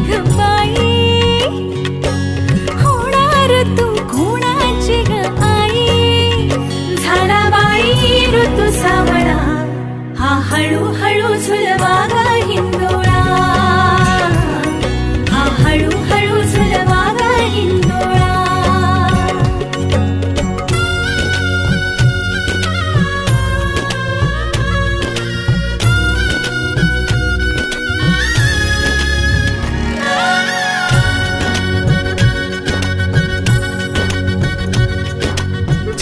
ग बाई, होणार तू कोणाची ग आई? झाला बाई ऋतू सावळा, हा हळूहळू झुलवा ग हिंदोळा, हा हळूहळू झुलवा ग हिंदोळा.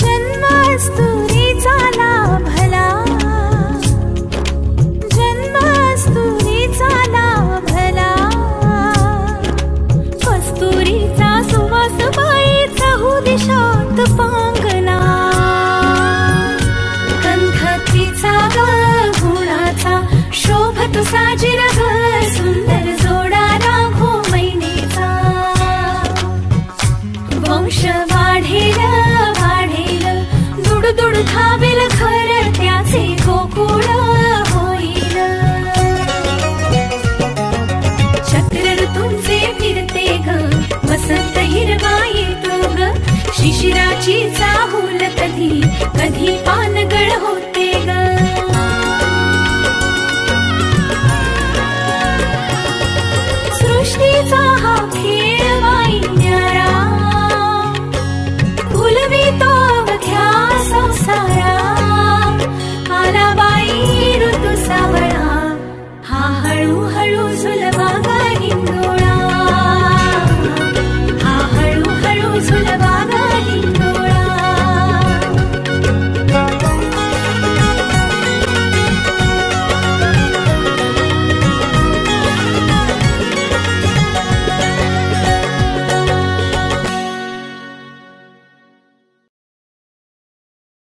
जन्मास्तुरीचा लाभला, जन्मास्तुरीचा लाभला, कस्तुरीचा सुवास बाई चहू दिशात पांगला. गंध तिचा ग गुणाचा शोभतो साजिरा,